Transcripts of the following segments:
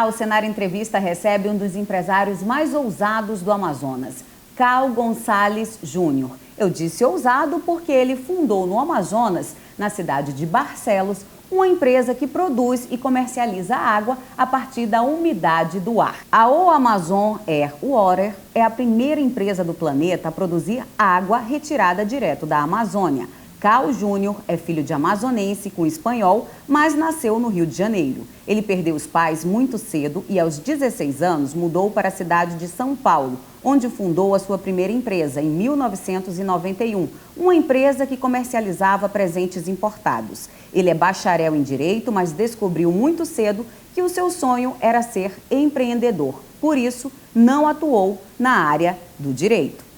o Senar Entrevista recebe um dos empresários mais ousados do Amazonas, Cal Gonçalves Júnior. Eu disse ousado porque ele fundou no Amazonas, na cidade de Barcelos, uma empresa que produz e comercializa água a partir da umidade do ar. A O Amazon Air Water é a primeira empresa do planeta a produzir água retirada direto da Amazônia. Cal Júnior é filho de amazonense com espanhol, mas nasceu no Rio de Janeiro. Ele perdeu os pais muito cedo e aos 16 anos mudou para a cidade de São Paulo, onde fundou a sua primeira empresa em 1991, uma empresa que comercializava presentes importados. Ele é bacharel em Direito, mas descobriu muito cedo que o seu sonho era ser empreendedor. Por isso, não atuou na área do direito.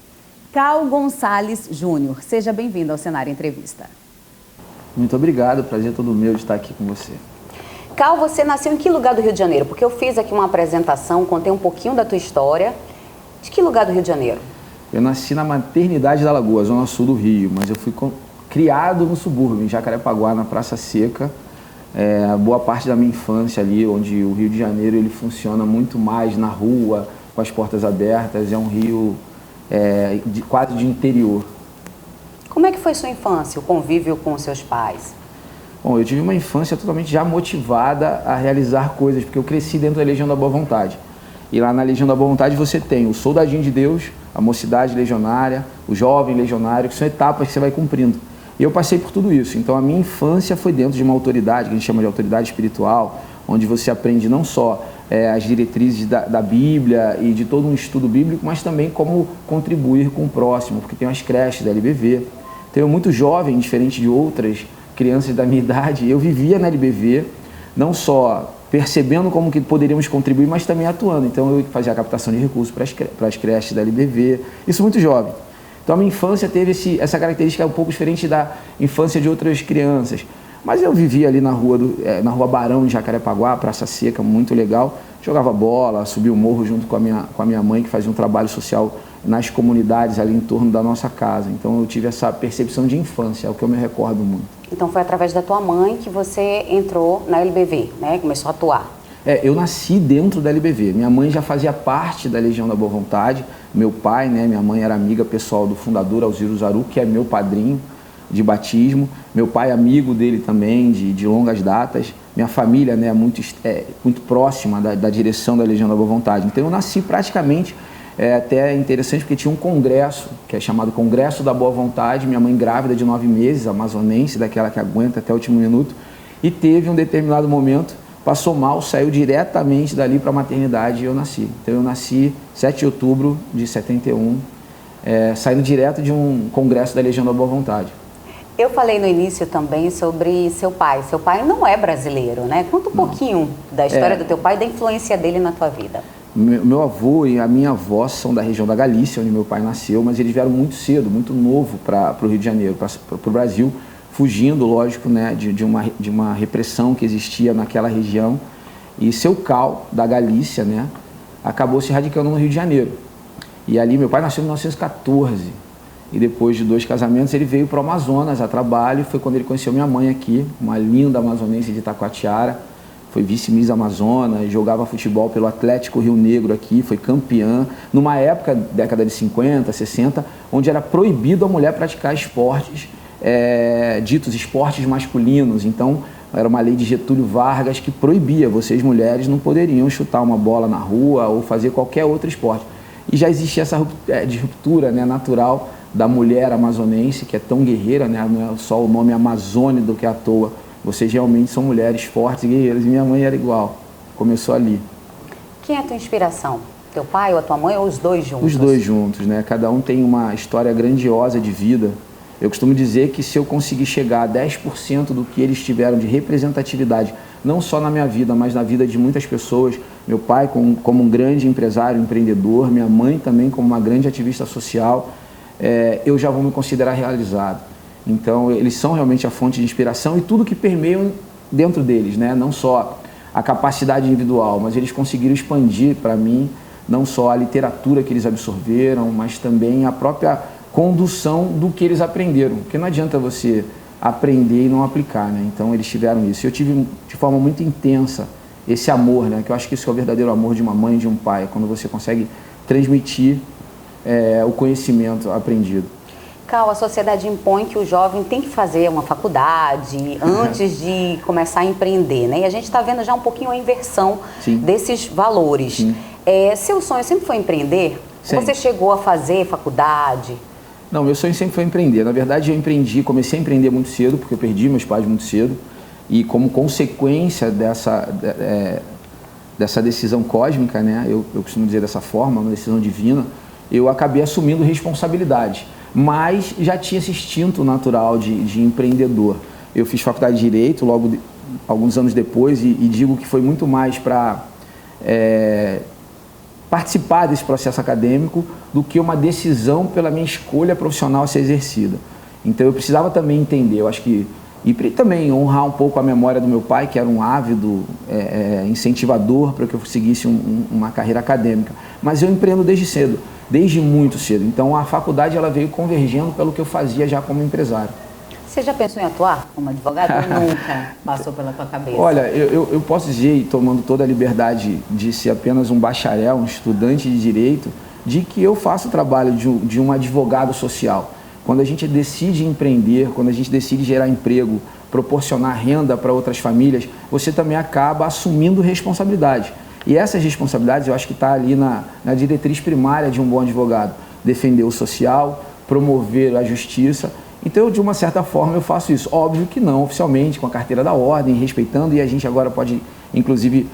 Cal Gonçalves Júnior, seja bem-vindo ao Senar Entrevista. Muito obrigado, prazer todo meu de estar aqui com você. Cal, você nasceu em que lugar do Rio de Janeiro? Porque eu fiz aqui uma apresentação, contei um pouquinho da tua história. De que lugar do Rio de Janeiro? Eu nasci na Maternidade da Lagoa, zona sul do Rio, mas eu fui criado no subúrbio, em Jacarepaguá, na Praça Seca. Boa parte da minha infância ali, onde o Rio de Janeiro ele funciona muito mais na rua, com as portas abertas, é um rio quase de interior. Como é que foi sua infância, o convívio com seus pais? Bom, eu tive uma infância totalmente já motivada a realizar coisas, porque eu cresci dentro da Legião da Boa Vontade. E lá na Legião da Boa Vontade você tem o Soldadinho de Deus, a Mocidade Legionária, o Jovem Legionário, que são etapas que você vai cumprindo. E eu passei por tudo isso. Então a minha infância foi dentro de uma autoridade, que a gente chama de autoridade espiritual, onde você aprende não só as diretrizes da Bíblia e de todo um estudo bíblico, mas também como contribuir com o próximo, porque tem as creches da LBV. Então eu muito jovem, diferente de outras crianças da minha idade, eu vivia na LBV, não só percebendo como que poderíamos contribuir, mas também atuando. Então eu fazia a captação de recursos para as creches da LBV, isso muito jovem. Então a minha infância teve essa característica um pouco diferente da infância de outras crianças. Mas eu vivia ali na rua Barão, em Jacarepaguá, Praça Seca, muito legal. Jogava bola, subia o morro junto com a minha mãe, que fazia um trabalho social nas comunidades ali em torno da nossa casa. Então eu tive essa percepção de infância, é o que eu me recordo muito. Então foi através da tua mãe que você entrou na LBV, né? Começou a atuar. Eu nasci dentro da LBV. Minha mãe já fazia parte da Legião da Boa Vontade. Meu pai, né, minha mãe era amiga pessoal do fundador Alziro Zaru, que é meu padrinho de batismo. Meu pai amigo dele também, de longas datas. Minha família, né, muito próxima da direção da Legião da Boa Vontade. Então eu nasci praticamente, até interessante porque tinha um congresso, que é chamado Congresso da Boa Vontade. Minha mãe grávida de 9 meses, amazonense, daquela que aguenta até o último minuto. E teve um determinado momento, passou mal, saiu diretamente dali para a maternidade e eu nasci. Então eu nasci 7 de outubro de 71, saindo direto de um congresso da Legião da Boa Vontade. Eu falei no início também sobre seu pai. Seu pai não é brasileiro, né? Conta um pouquinho da história do teu pai e da influência dele na tua vida. Meu avô e a minha avó são da região da Galícia, onde meu pai nasceu, mas eles vieram muito cedo, muito novo para o Rio de Janeiro, para o Brasil, fugindo, lógico, né, de uma repressão que existia naquela região. E seu Cal, da Galícia, né, acabou se radicando no Rio de Janeiro. E ali, meu pai nasceu em 1914. E depois de 2 casamentos, ele veio para o Amazonas a trabalho. Foi quando ele conheceu minha mãe aqui, uma linda amazonense de Itacoatiara. Foi vice-miss Amazonas, jogava futebol pelo Atlético Rio Negro aqui, foi campeã. Numa época, década de 50, 60, onde era proibido a mulher praticar esportes, ditos esportes masculinos. Então, era uma lei de Getúlio Vargas que proibia, vocês mulheres não poderiam chutar uma bola na rua ou fazer qualquer outro esporte. E já existia essa ruptura, né, natural da mulher amazonense, que é tão guerreira, né? Não é só o nome amazônico que é à toa. Vocês realmente são mulheres fortes e guerreiras. E minha mãe era igual. Começou ali. Quem é a tua inspiração? Teu pai ou a tua mãe ou os dois juntos? Os dois juntos, né? Cada um tem uma história grandiosa de vida. Eu costumo dizer que se eu conseguir chegar a 10% do que eles tiveram de representatividade, não só na minha vida, mas na vida de muitas pessoas, meu pai como um grande empresário, empreendedor, minha mãe também como uma grande ativista social, eu já vou me considerar realizado. Então, eles são realmente a fonte de inspiração e tudo que permeia dentro deles, né? Não só a capacidade individual, mas eles conseguiram expandir para mim não só a literatura que eles absorveram, mas também a própria condução do que eles aprenderam. Porque não adianta você aprender e não aplicar, né? Então, eles tiveram isso. Eu tive de forma muito intensa esse amor, né? Que eu acho que isso é o verdadeiro amor de uma mãe e de um pai, quando você consegue transmitir o conhecimento aprendido. Cal, a sociedade impõe que o jovem tem que fazer uma faculdade antes de começar a empreender, né? E a gente está vendo já um pouquinho a inversão desses valores. Seu sonho sempre foi empreender? Sempre. Você chegou a fazer faculdade? Não, meu sonho sempre foi empreender. Na verdade, comecei a empreender muito cedo, porque eu perdi meus pais muito cedo. E como consequência dessa decisão cósmica, né? Eu costumo dizer dessa forma, uma decisão divina, eu acabei assumindo responsabilidade. Mas já tinha esse instinto natural de empreendedor. Eu fiz faculdade de Direito alguns anos depois e digo que foi muito mais para participar desse processo acadêmico do que uma decisão pela minha escolha profissional a ser exercida. Então eu precisava também entender, eu acho que, e também honrar um pouco a memória do meu pai, que era um ávido incentivador para que eu seguisse uma carreira acadêmica. Mas eu empreendo desde cedo. Desde muito cedo. Então a faculdade ela veio convergendo pelo que eu fazia já como empresário. Você já pensou em atuar como advogado ou nunca passou pela tua cabeça? Olha, eu posso dizer, tomando toda a liberdade de ser apenas um bacharel, um estudante de direito, de que eu faço o trabalho de um advogado social. Quando a gente decide empreender, quando a gente decide gerar emprego, proporcionar renda para outras famílias, você também acaba assumindo responsabilidade. E essas responsabilidades eu acho que está ali na diretriz primária de um bom advogado. Defender o social, promover a justiça. Então, de uma certa forma, eu faço isso. Óbvio que não oficialmente, com a carteira da ordem, respeitando. E a gente agora pode, inclusive,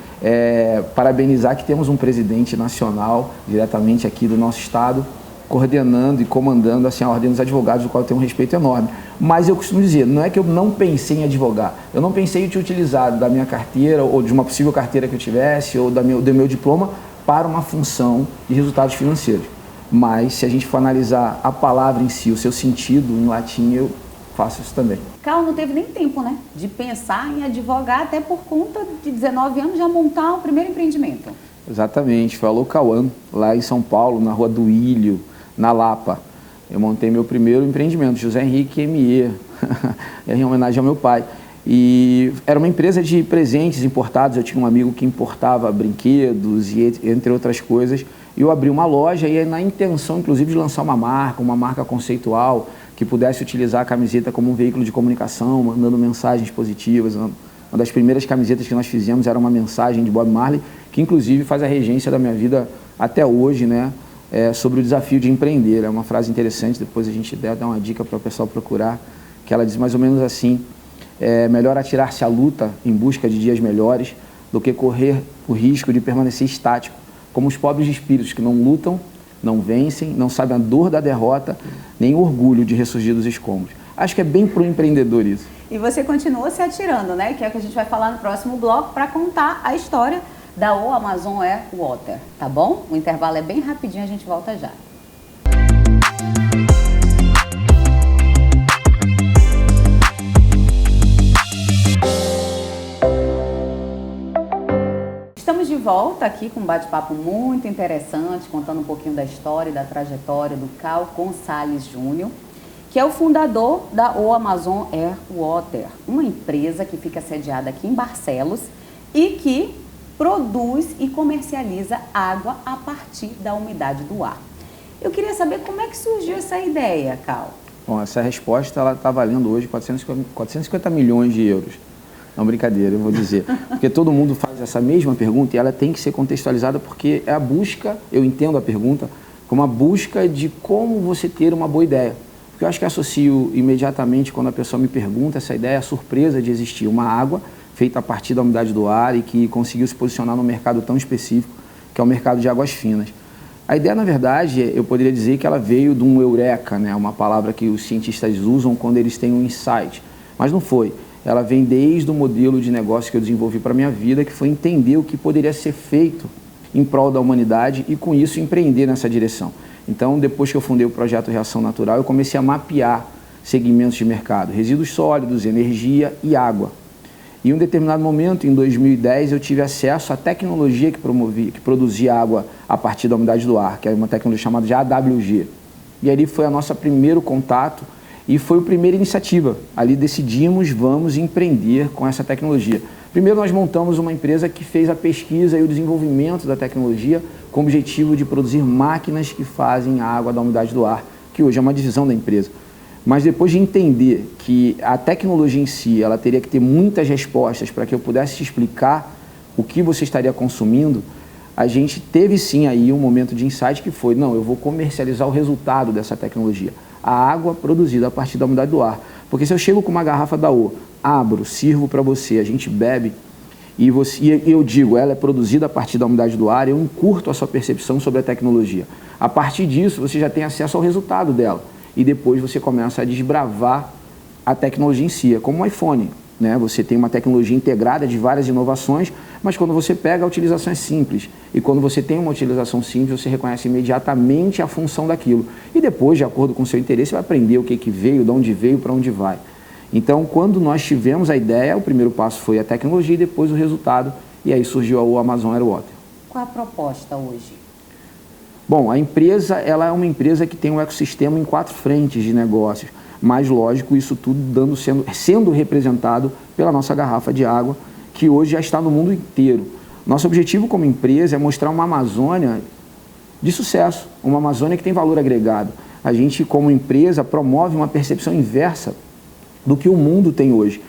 parabenizar que temos um presidente nacional, diretamente aqui do nosso estado, coordenando e comandando assim, a ordem dos advogados, do qual eu tenho um respeito enorme. Mas eu costumo dizer, não é que eu não pensei em advogar, eu não pensei em te utilizar da minha carteira ou de uma possível carteira que eu tivesse ou do meu diploma para uma função de resultados financeiros. Mas se a gente for analisar a palavra em si, o seu sentido em latim, eu faço isso também. Cal, não teve nem tempo, né, de pensar em advogar, até por conta de 19 anos já montar o primeiro empreendimento. Exatamente, foi a Locauan, lá em São Paulo, na Rua do Ilho, na Lapa. Eu montei meu primeiro empreendimento, José Henrique M.E., em homenagem ao meu pai. E era uma empresa de presentes importados, eu tinha um amigo que importava brinquedos e entre outras coisas. E eu abri uma loja e na intenção, inclusive, de lançar uma marca conceitual, que pudesse utilizar a camiseta como um veículo de comunicação, mandando mensagens positivas. Uma das primeiras camisetas que nós fizemos era uma mensagem de Bob Marley, que inclusive faz a regência da minha vida até hoje, né? Sobre o desafio de empreender. É uma frase interessante, depois a gente dá uma dica para o pessoal procurar, que ela diz mais ou menos assim: é melhor atirar-se à luta em busca de dias melhores do que correr o risco de permanecer estático, como os pobres espíritos que não lutam, não vencem, não sabem a dor da derrota, nem o orgulho de ressurgir dos escombros. Acho que é bem para o empreendedor isso. E você continua se atirando, né? Que é o que a gente vai falar no próximo bloco para contar a história da O Amazon Air Water, tá bom? O intervalo é bem rapidinho, a gente volta já. Estamos de volta aqui com um bate-papo muito interessante, contando um pouquinho da história e da trajetória do Cal Gonçalves Júnior, que é o fundador da O Amazon Air Water, uma empresa que fica sediada aqui em Barcelos e que produz e comercializa água a partir da umidade do ar. Eu queria saber como é que surgiu essa ideia, Cal. Bom, essa resposta ela está valendo hoje 450 milhões de euros. Não, brincadeira, eu vou dizer. Porque todo mundo faz essa mesma pergunta e ela tem que ser contextualizada porque é a busca, eu entendo a pergunta, como a busca de como você ter uma boa ideia. Porque eu acho que associo imediatamente, quando a pessoa me pergunta essa ideia, a surpresa de existir uma água feita a partir da umidade do ar e que conseguiu se posicionar num mercado tão específico, que é o mercado de águas finas. A ideia, na verdade, eu poderia dizer que ela veio de um eureka, né? Uma palavra que os cientistas usam quando eles têm um insight. Mas não foi. Ela vem desde o modelo de negócio que eu desenvolvi para a minha vida, que foi entender o que poderia ser feito em prol da humanidade e, com isso, empreender nessa direção. Então, depois que eu fundei o projeto Reação Natural, eu comecei a mapear segmentos de mercado, resíduos sólidos, energia e água. E em um determinado momento, em 2010, eu tive acesso à tecnologia que produzia água a partir da umidade do ar, que é uma tecnologia chamada de AWG. E ali foi o nosso primeiro contato e foi a primeira iniciativa. Ali decidimos, vamos empreender com essa tecnologia. Primeiro, nós montamos uma empresa que fez a pesquisa e o desenvolvimento da tecnologia com o objetivo de produzir máquinas que fazem a água da umidade do ar, que hoje é uma divisão da empresa. Mas depois de entender que a tecnologia em si, ela teria que ter muitas respostas para que eu pudesse te explicar o que você estaria consumindo, a gente teve sim aí um momento de insight que foi, não, eu vou comercializar o resultado dessa tecnologia, a água produzida a partir da umidade do ar. Porque se eu chego com uma garrafa da O, abro, sirvo para você, a gente bebe, e eu digo, ela é produzida a partir da umidade do ar, eu encurto a sua percepção sobre a tecnologia. A partir disso, você já tem acesso ao resultado dela. E depois você começa a desbravar a tecnologia em si. É como um iPhone, né? Você tem uma tecnologia integrada de várias inovações, mas quando você pega, a utilização é simples. E quando você tem uma utilização simples, você reconhece imediatamente a função daquilo. E depois, de acordo com o seu interesse, você vai aprender o que veio, de onde veio, para onde vai. Então, quando nós tivemos a ideia, o primeiro passo foi a tecnologia e depois o resultado. E aí surgiu o Amazon Airwater. Qual a proposta hoje? Bom, a empresa ela é uma empresa que tem um ecossistema em 4 frentes de negócios. Mas, lógico, isso tudo sendo representado pela nossa garrafa de água, que hoje já está no mundo inteiro. Nosso objetivo como empresa é mostrar uma Amazônia de sucesso, uma Amazônia que tem valor agregado. A gente, como empresa, promove uma percepção inversa do que o mundo tem hoje,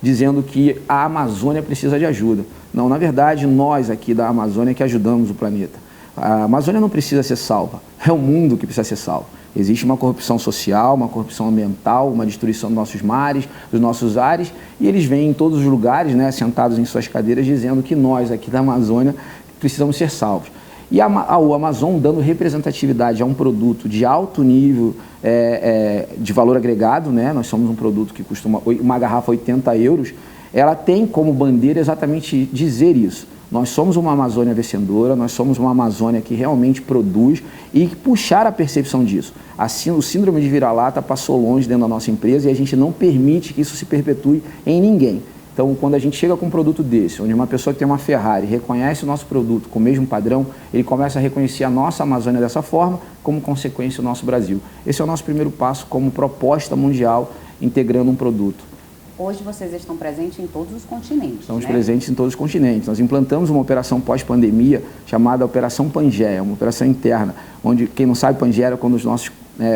dizendo que a Amazônia precisa de ajuda. Não, na verdade, nós aqui da Amazônia que ajudamos o planeta. A Amazônia não precisa ser salva, é o mundo que precisa ser salvo. Existe uma corrupção social, uma corrupção ambiental, uma destruição dos nossos mares, dos nossos ares, e eles vêm em todos os lugares, né, sentados em suas cadeiras, dizendo que nós aqui da Amazônia precisamos ser salvos. E a Amazon dando representatividade a um produto de alto nível de valor agregado, né? Nós somos um produto que costuma, uma garrafa 80 euros, ela tem como bandeira exatamente dizer isso. Nós somos uma Amazônia vencedora, nós somos uma Amazônia que realmente produz e puxar a percepção disso. Assim, o síndrome de vira-lata passou longe dentro da nossa empresa e a gente não permite que isso se perpetue em ninguém. Então, quando a gente chega com um produto desse, onde uma pessoa que tem uma Ferrari reconhece o nosso produto com o mesmo padrão, ele começa a reconhecer a nossa Amazônia dessa forma, como consequência o nosso Brasil. Esse é o nosso primeiro passo como proposta mundial, integrando um produto. Hoje vocês estão presentes em todos os continentes, Estamos presentes em todos os continentes. Nós implantamos uma operação pós-pandemia chamada Operação Pangeia, uma operação interna, onde, quem não sabe, Pangeia era quando os nossos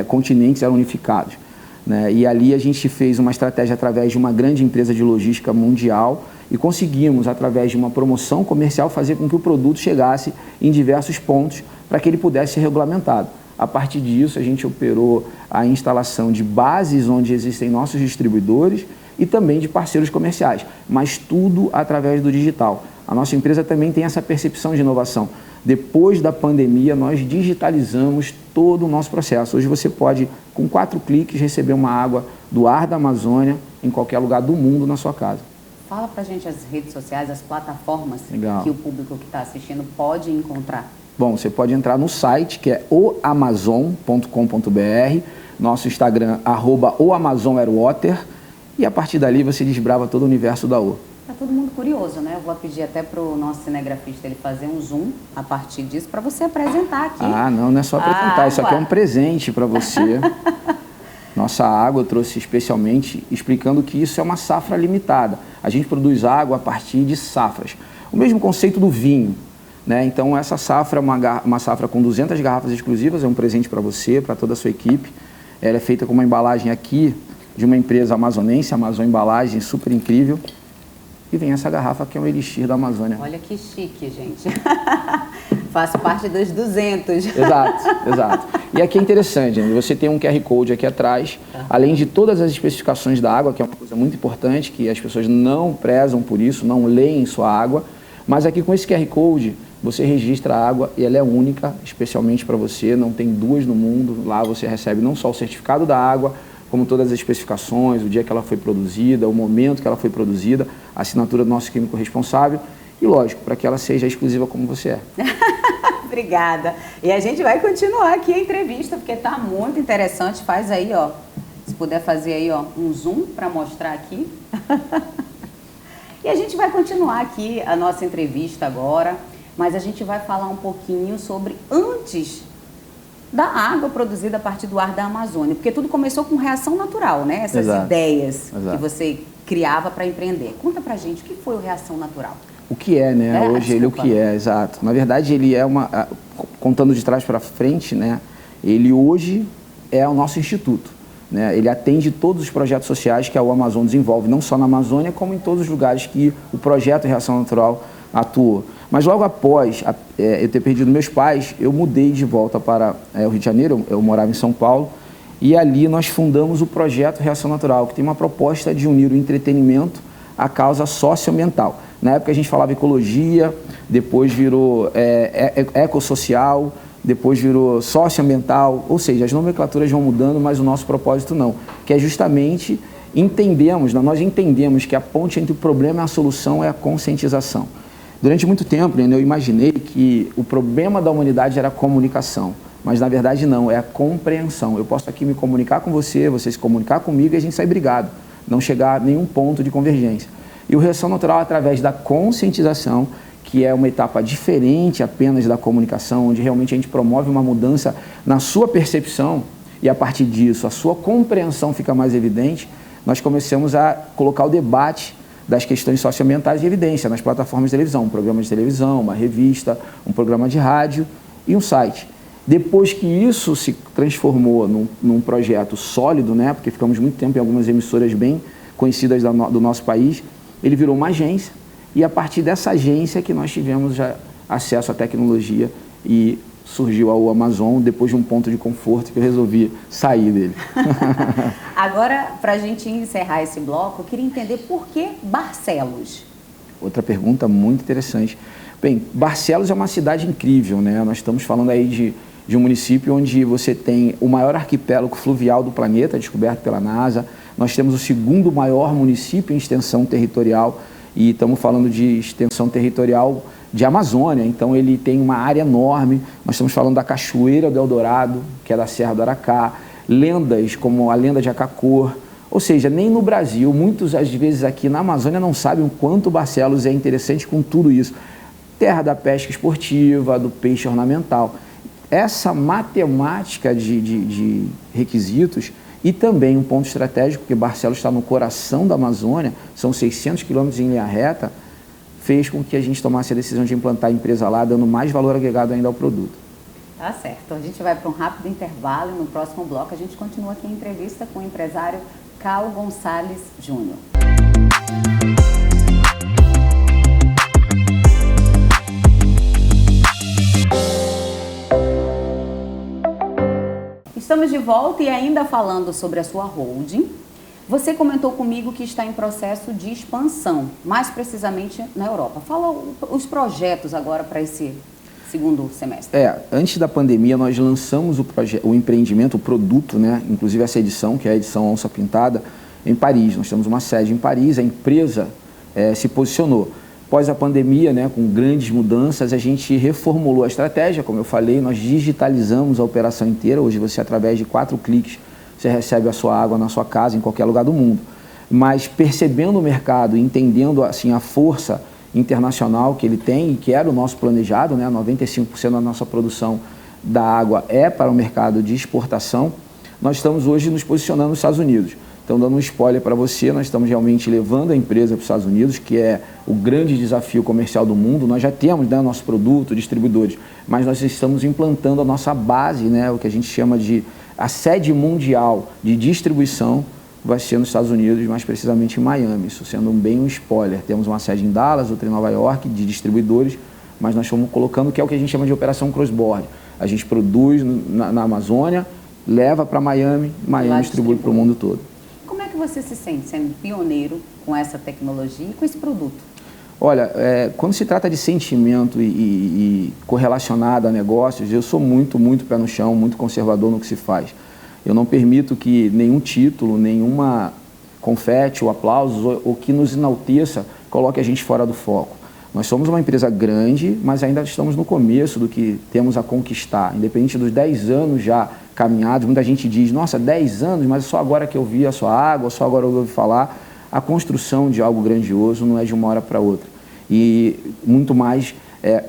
continentes eram unificados. Né? E ali a gente fez uma estratégia através de uma grande empresa de logística mundial e conseguimos, através de uma promoção comercial, fazer com que o produto chegasse em diversos pontos para que ele pudesse ser regulamentado. A partir disso, a gente operou a instalação de bases onde existem nossos distribuidores e também de parceiros comerciais, mas tudo através do digital. A nossa empresa também tem essa percepção de inovação. Depois da pandemia, nós digitalizamos todo o nosso processo. Hoje você pode, com 4 cliques, receber uma água do ar da Amazônia em qualquer lugar do mundo na sua casa. Fala pra gente as redes sociais, as plataformas Legal. Que o público que está assistindo pode encontrar. Bom, você pode entrar no site, que é oamazon.com.br, nosso Instagram, @oamazonairwater, e a partir dali você desbrava todo o universo da O. Tá todo mundo curioso, né? Eu vou pedir até pro nosso cinegrafista ele fazer um zoom a partir disso para você apresentar aqui. Ah, não é só apresentar, isso aqui é um presente para você. Nossa água eu trouxe especialmente explicando que isso é uma safra limitada. A gente produz água a partir de safras. O mesmo conceito do vinho, né? Então essa safra é uma safra com 200 garrafas exclusivas, é um presente para você, para toda a sua equipe. Ela é feita com uma embalagem aqui de uma empresa amazonense, Amazon Embalagem, super incrível. E vem essa garrafa que é um elixir da Amazônia. Olha que chique, gente. Faço parte dos 200. Exato, exato. E aqui é interessante, né? Você tem um QR Code aqui atrás, além de todas as especificações da água, que é uma coisa muito importante, que as pessoas não prezam por isso, não leem sua água. Mas aqui com esse QR Code, você registra a água e ela é única, especialmente para você, não tem duas no mundo. Lá você recebe não só o certificado da água, como todas as especificações, o dia que ela foi produzida, o momento que ela foi produzida, a assinatura do nosso químico responsável e, lógico, para que ela seja exclusiva como você é. Obrigada. E a gente vai continuar aqui a entrevista, porque está muito interessante. Faz aí, ó, se puder fazer aí, ó, um zoom para mostrar aqui. E a gente vai continuar aqui a nossa entrevista agora, mas a gente vai falar um pouquinho sobre antes da água produzida a partir do ar da Amazônia, porque tudo começou com reação natural, né? Essas ideias que você criava para empreender. Conta pra gente, o que foi o Reação Natural? O que é, né? Hoje ele é o que é, exato. Na verdade, ele é contando de trás para frente, né? Ele hoje é o nosso instituto, né? Ele atende todos os projetos sociais que a Amazon desenvolve, não só na Amazônia, como em todos os lugares que o projeto Reação Natural atua. Mas logo após eu ter perdido meus pais, eu mudei de volta para o Rio de Janeiro, eu morava em São Paulo, e ali nós fundamos o projeto Reação Natural, que tem uma proposta de unir o entretenimento à causa socioambiental. Na época a gente falava ecologia, depois virou ecossocial, depois virou socioambiental, ou seja, as nomenclaturas vão mudando, mas o nosso propósito não, que é justamente nós entendemos que a ponte entre o problema e a solução é a conscientização. Durante muito tempo, né, eu imaginei que o problema da humanidade era a comunicação, mas na verdade não, é a compreensão. Eu posso aqui me comunicar com você se comunicar comigo e a gente sai brigado, não chegar a nenhum ponto de convergência. E o Reação Natural, através da conscientização, que é uma etapa diferente apenas da comunicação, onde realmente a gente promove uma mudança na sua percepção e a partir disso a sua compreensão fica mais evidente, nós começamos a colocar o debate das questões socioambientais em evidência nas plataformas de televisão, um programa de televisão, uma revista, um programa de rádio e um site. Depois que isso se transformou num projeto sólido, né, porque ficamos muito tempo em algumas emissoras bem conhecidas do nosso país, ele virou uma agência e a partir dessa agência que nós tivemos já acesso à tecnologia e surgiu a Amazon depois de um ponto de conforto que eu resolvi sair dele. Agora, para a gente encerrar esse bloco, eu queria entender por que Barcelos? Outra pergunta muito interessante. Bem, Barcelos é uma cidade incrível, né? Nós estamos falando aí de um município onde você tem o maior arquipélago fluvial do planeta, descoberto pela NASA. Nós temos o segundo maior município em extensão territorial e estamos falando de extensão territorial de Amazônia, então ele tem uma área enorme. Nós estamos falando da Cachoeira do Eldorado, que é da Serra do Aracá, lendas como a lenda de Acacor, ou seja, nem no Brasil, muitos às vezes aqui na Amazônia não sabem o quanto Barcelos é interessante com tudo isso. Terra da pesca esportiva, do peixe ornamental. Essa matemática de requisitos e também um ponto estratégico, porque Barcelos está no coração da Amazônia, são 600 quilômetros em linha reta, fez com que a gente tomasse a decisão de implantar a empresa lá, dando mais valor agregado ainda ao produto. Tá certo. A gente vai para um rápido intervalo e no próximo bloco a gente continua aqui em entrevista com o empresário Cal Gonçalves Júnior. Estamos de volta e ainda falando sobre a sua holding. Você comentou comigo que está em processo de expansão, mais precisamente na Europa. Fala os projetos agora para esse segundo semestre. Antes da pandemia nós lançamos o empreendimento, o produto, né? Inclusive essa edição, que é a edição Onça Pintada, em Paris. Nós temos uma sede em Paris, a empresa se posicionou. Após a pandemia, né, com grandes mudanças, a gente reformulou a estratégia, como eu falei, nós digitalizamos a operação inteira. Hoje você, através de 4 cliques, você recebe a sua água na sua casa, em qualquer lugar do mundo. Mas percebendo o mercado, entendendo assim, a força internacional que ele tem e que era o nosso planejado, né, 95% da nossa produção da água é para o mercado de exportação, nós estamos hoje nos posicionando nos Estados Unidos. Então, dando um spoiler para você, nós estamos realmente levando a empresa para os Estados Unidos, que é o grande desafio comercial do mundo. Nós já temos, né, nosso produto, distribuidores, mas nós estamos implantando a nossa base, né, o que a gente chama de a sede mundial de distribuição vai ser nos Estados Unidos, mais precisamente em Miami. Isso sendo bem um spoiler. Temos uma sede em Dallas, outra em Nova York, de distribuidores, mas nós estamos colocando o que é o que a gente chama de operação cross-border. A gente produz na Amazônia, leva para Miami distribui para o mundo todo. Como é que você se sente sendo pioneiro com essa tecnologia e com esse produto? Olha, quando se trata de sentimento e correlacionado a negócios, eu sou muito pé no chão, muito conservador no que se faz. Eu não permito que nenhum título, nenhuma confete ou aplausos ou que nos enalteça coloque a gente fora do foco. Nós somos uma empresa grande, mas ainda estamos no começo do que temos a conquistar. Independente dos 10 anos já caminhados, muita gente diz, nossa, 10 anos, mas só agora que eu vi a sua água, só agora eu ouvi falar. A construção de algo grandioso não é de uma hora para outra. E muito mais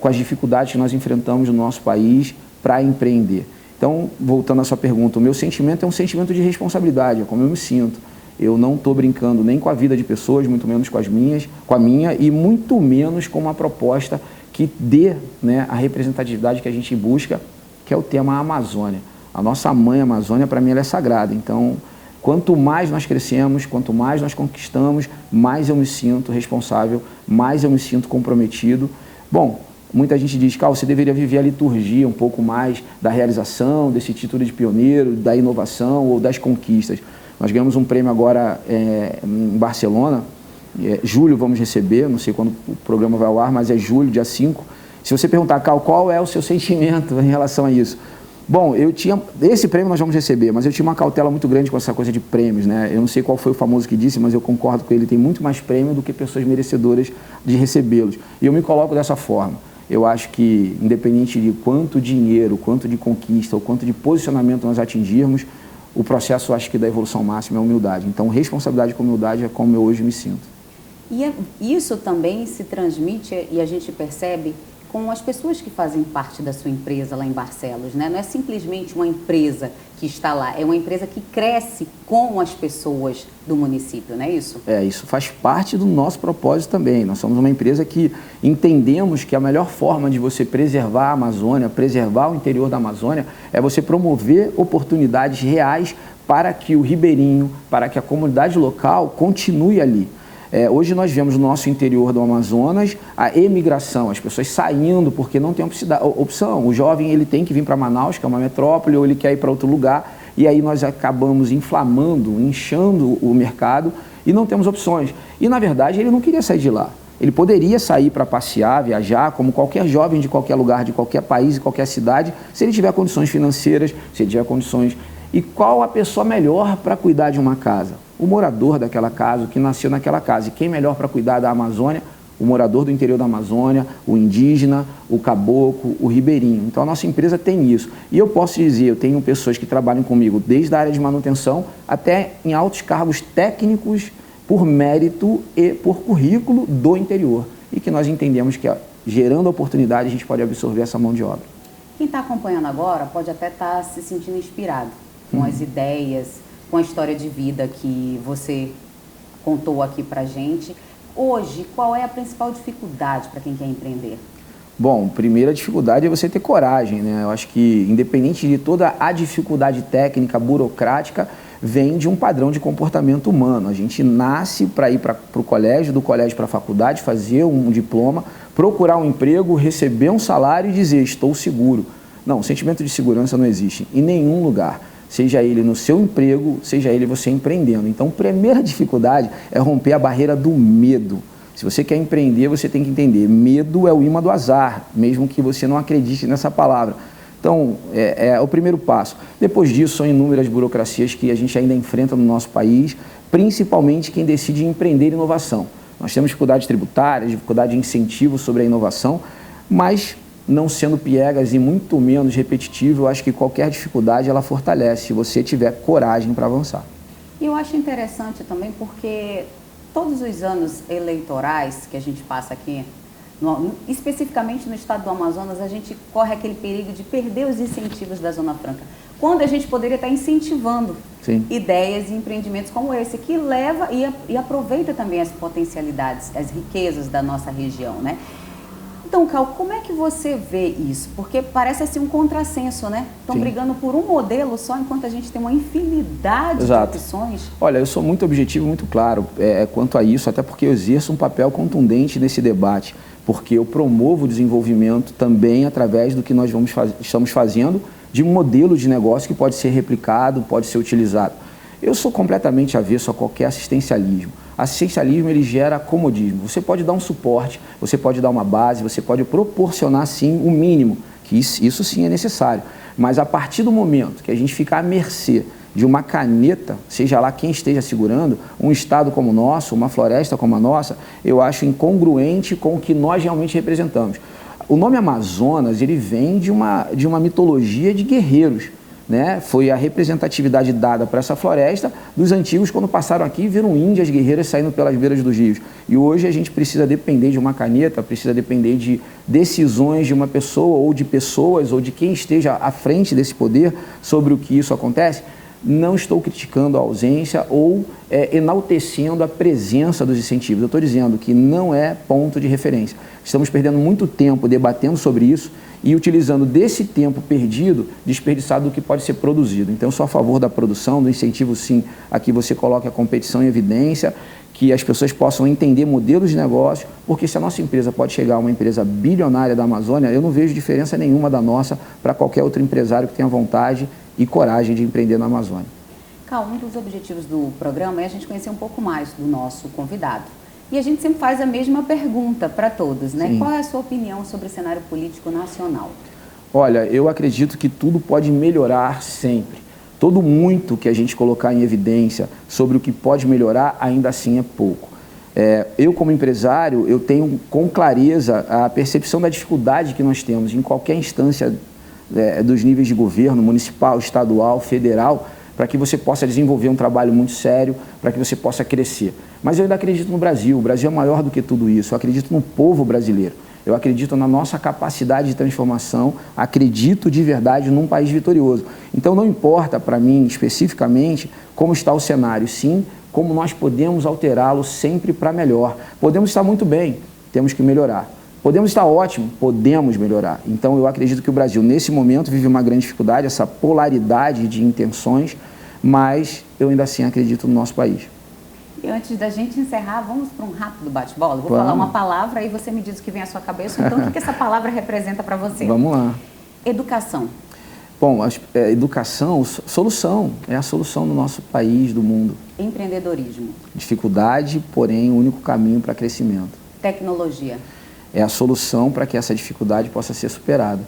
com as dificuldades que nós enfrentamos no nosso país para empreender. Então, voltando à sua pergunta, o meu sentimento é um sentimento de responsabilidade, é como eu me sinto. Eu não estou brincando nem com a vida de pessoas, muito menos com a minha, e muito menos com uma proposta que dê, né, a representatividade que a gente busca, que é o tema Amazônia. A nossa mãe Amazônia, para mim, ela é sagrada. Então, quanto mais nós crescemos, quanto mais nós conquistamos, mais eu me sinto responsável, mais eu me sinto comprometido. Bom, muita gente diz, Cal, você deveria viver a liturgia um pouco mais da realização, desse título de pioneiro, da inovação ou das conquistas. Nós ganhamos um prêmio agora em Barcelona, julho vamos receber, não sei quando o programa vai ao ar, mas é julho, dia 5. Se você perguntar, Cal, qual é o seu sentimento em relação a isso? Bom, esse prêmio nós vamos receber, mas eu tinha uma cautela muito grande com essa coisa de prêmios, né? Eu não sei qual foi o famoso que disse, mas eu concordo com ele, tem muito mais prêmio do que pessoas merecedoras de recebê-los. E eu me coloco dessa forma. Eu acho que, independente de quanto dinheiro, quanto de conquista ou quanto de posicionamento nós atingirmos, o processo, acho que, da evolução máxima é a humildade. Então, responsabilidade com humildade é como eu hoje me sinto. E isso também se transmite, e a gente percebe, com as pessoas que fazem parte da sua empresa lá em Barcelos, né? Não é simplesmente uma empresa que está lá, é uma empresa que cresce com as pessoas do município, não é isso? Isso faz parte do nosso propósito também. Nós somos uma empresa que entendemos que a melhor forma de você preservar a Amazônia, preservar o interior da Amazônia, é você promover oportunidades reais para que o ribeirinho, para que a comunidade local continue ali. Hoje nós vemos no nosso interior do Amazonas a emigração, as pessoas saindo porque não tem opção. O jovem ele tem que vir para Manaus, que é uma metrópole, ou ele quer ir para outro lugar, e aí nós acabamos inflamando, inchando o mercado e não temos opções. E na verdade ele não queria sair de lá. Ele poderia sair para passear, viajar, como qualquer jovem de qualquer lugar, de qualquer país, de qualquer cidade, se ele tiver condições financeiras, se ele tiver condições. E qual a pessoa melhor para cuidar de uma casa? O morador daquela casa, o que nasceu naquela casa. E quem melhor para cuidar da Amazônia? O morador do interior da Amazônia, o indígena, o caboclo, o ribeirinho. Então a nossa empresa tem isso. E eu posso dizer, eu tenho pessoas que trabalham comigo desde a área de manutenção até em altos cargos técnicos por mérito e por currículo do interior. E que nós entendemos que, gerando oportunidade, a gente pode absorver essa mão de obra. Quem está acompanhando agora pode até estar se sentindo inspirado com as ideias, com a história de vida que você contou aqui pra gente. Hoje, qual é a principal dificuldade para quem quer empreender? Bom, primeira dificuldade é você ter coragem, né? Eu acho que, independente de toda a dificuldade técnica, burocrática, vem de um padrão de comportamento humano. A gente nasce para ir para o colégio, do colégio para a faculdade, fazer um diploma, procurar um emprego, receber um salário e dizer, estou seguro. Não, o sentimento de segurança não existe em nenhum lugar. Seja ele no seu emprego, seja ele você empreendendo. Então, a primeira dificuldade é romper a barreira do medo. Se você quer empreender, você tem que entender, medo é o imã do azar, mesmo que você não acredite nessa palavra. Então, é o primeiro passo. Depois disso, são inúmeras burocracias que a gente ainda enfrenta no nosso país, principalmente quem decide empreender inovação. Nós temos dificuldades tributárias, dificuldade de incentivo sobre a inovação, mas não sendo piegas e muito menos repetitivo, eu acho que qualquer dificuldade ela fortalece, se você tiver coragem para avançar. E eu acho interessante também porque todos os anos eleitorais que a gente passa aqui, especificamente no estado do Amazonas, a gente corre aquele perigo de perder os incentivos da Zona Franca, quando a gente poderia estar incentivando ideias e empreendimentos como esse, que leva e aproveita também as potencialidades, as riquezas da nossa região, né? Então, Cal, como é que você vê isso? Porque parece assim um contrassenso, né? Estão brigando por um modelo só, enquanto a gente tem uma infinidade de opções. Olha, eu sou muito objetivo, muito claro quanto a isso, até porque eu exerço um papel contundente nesse debate, porque eu promovo o desenvolvimento também através do que nós estamos fazendo de um modelo de negócio que pode ser replicado, pode ser utilizado. Eu sou completamente avesso a qualquer assistencialismo. Assistencialismo, ele gera comodismo. Você pode dar um suporte, você pode dar uma base, você pode proporcionar, sim, o mínimo, que isso sim é necessário. Mas a partir do momento que a gente ficar à mercê de uma caneta, seja lá quem esteja segurando, um estado como o nosso, uma floresta como a nossa, eu acho incongruente com o que nós realmente representamos. O nome Amazonas, ele vem de uma mitologia de guerreiros. Né? Foi a representatividade dada para essa floresta dos antigos quando passaram aqui e viram índias guerreiras saindo pelas beiras dos rios. E hoje a gente precisa depender de uma caneta, precisa depender de decisões de uma pessoa ou de pessoas ou de quem esteja à frente desse poder sobre o que isso acontece. não estou criticando a ausência ou enaltecendo a presença dos incentivos. Eu estou dizendo que não é ponto de referência. Estamos perdendo muito tempo debatendo sobre isso e utilizando desse tempo perdido, desperdiçado do que pode ser produzido. Então, eu sou a favor da produção, do incentivo, sim, a que você coloque a competição em evidência, que as pessoas possam entender modelos de negócio, porque se a nossa empresa pode chegar a uma empresa bilionária da Amazônia, eu não vejo diferença nenhuma da nossa para qualquer outro empresário que tenha vontade e coragem de empreender na Amazônia. Cal, um dos objetivos do programa é a gente conhecer um pouco mais do nosso convidado. E a gente sempre faz a mesma pergunta para todos, né? Sim. Qual é a sua opinião sobre o cenário político nacional? Olha, eu acredito que tudo pode melhorar sempre. Todo muito que a gente colocar em evidência sobre o que pode melhorar, ainda assim é pouco. Eu, como empresário, eu tenho com clareza a percepção da dificuldade que nós temos em qualquer instância dos níveis de governo, municipal, estadual, federal, para que você possa desenvolver um trabalho muito sério, para que você possa crescer. Mas eu ainda acredito no Brasil. O Brasil é maior do que tudo isso. Eu acredito no povo brasileiro. Eu acredito na nossa capacidade de transformação, acredito de verdade num país vitorioso. Então não importa para mim especificamente como está o cenário, sim como nós podemos alterá-lo sempre para melhor. Podemos estar muito bem, temos que melhorar. Podemos estar ótimo, podemos melhorar. Então eu acredito que o Brasil nesse momento vive uma grande dificuldade, essa polaridade de intenções, mas eu ainda assim acredito no nosso país. E antes da gente encerrar, vamos para um rápido bate-bola? Vou falar uma palavra e você me diz o que vem à sua cabeça. Então, o que essa palavra representa para você? Vamos lá. Educação. Bom, educação, solução. É a solução do nosso país, do mundo. Empreendedorismo. Dificuldade, porém, o único caminho para crescimento. Tecnologia. É a solução para que essa dificuldade possa ser superada.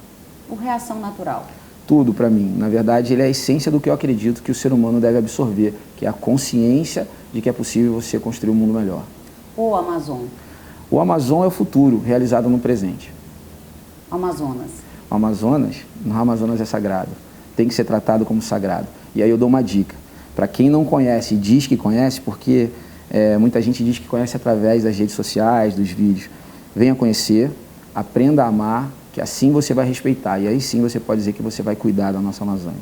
O reação natural. Tudo para mim. Na verdade, ele é a essência do que eu acredito que o ser humano deve absorver, que é a consciência de que é possível você construir um mundo melhor. O Amazon. O Amazon é o futuro realizado no presente. Amazonas. O Amazonas é sagrado. Tem que ser tratado como sagrado. E aí eu dou uma dica. Para quem não conhece e diz que conhece, porque muita gente diz que conhece através das redes sociais, dos vídeos. Venha conhecer, aprenda a amar, que assim você vai respeitar. E aí sim você pode dizer que você vai cuidar da nossa Amazônia.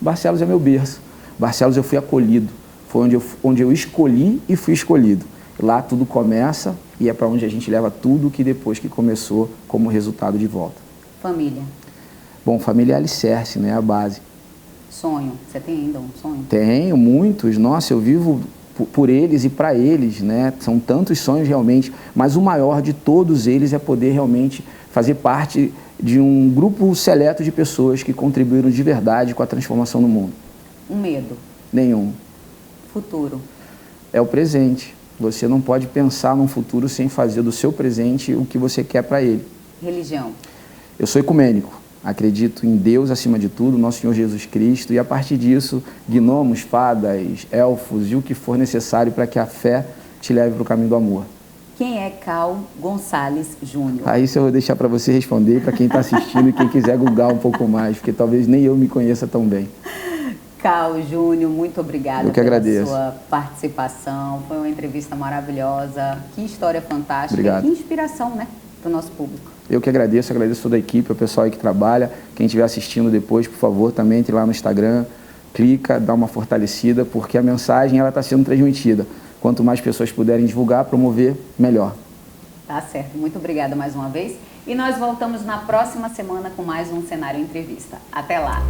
Barcelos é meu berço. Barcelos eu fui acolhido. Foi onde eu escolhi e fui escolhido. Lá tudo começa e é para onde a gente leva tudo que depois que começou como resultado de volta. Família. Bom, família é alicerce, né? A base. Sonho. Você tem ainda um sonho? Tenho, muitos. Nossa, eu vivo por eles e para eles, né? São tantos sonhos realmente, mas o maior de todos eles é poder realmente fazer parte de um grupo seleto de pessoas que contribuíram de verdade com a transformação do mundo. Um medo? Nenhum. Futuro? É o presente. Você não pode pensar num futuro sem fazer do seu presente o que você quer para ele. Religião? Eu sou ecumênico. Acredito em Deus acima de tudo, nosso Senhor Jesus Cristo, e a partir disso, gnomos, fadas, elfos e o que for necessário para que a fé te leve para o caminho do amor. Quem é Cal Gonçalves Júnior? Aí isso eu vou deixar para você responder, para quem está assistindo e quem quiser googar um pouco mais, porque talvez nem eu me conheça tão bem. Cal Júnior, muito obrigada pela sua participação. Foi uma entrevista maravilhosa. Que história fantástica. Obrigado. E que inspiração, né, para o nosso público. Eu que agradeço toda a equipe, o pessoal aí que trabalha. Quem estiver assistindo depois, por favor, também entre lá no Instagram, clica, dá uma fortalecida, porque a mensagem está sendo transmitida. Quanto mais pessoas puderem divulgar, promover, melhor. Tá certo. Muito obrigada mais uma vez. E nós voltamos na próxima semana com mais um Cenário Entrevista. Até lá!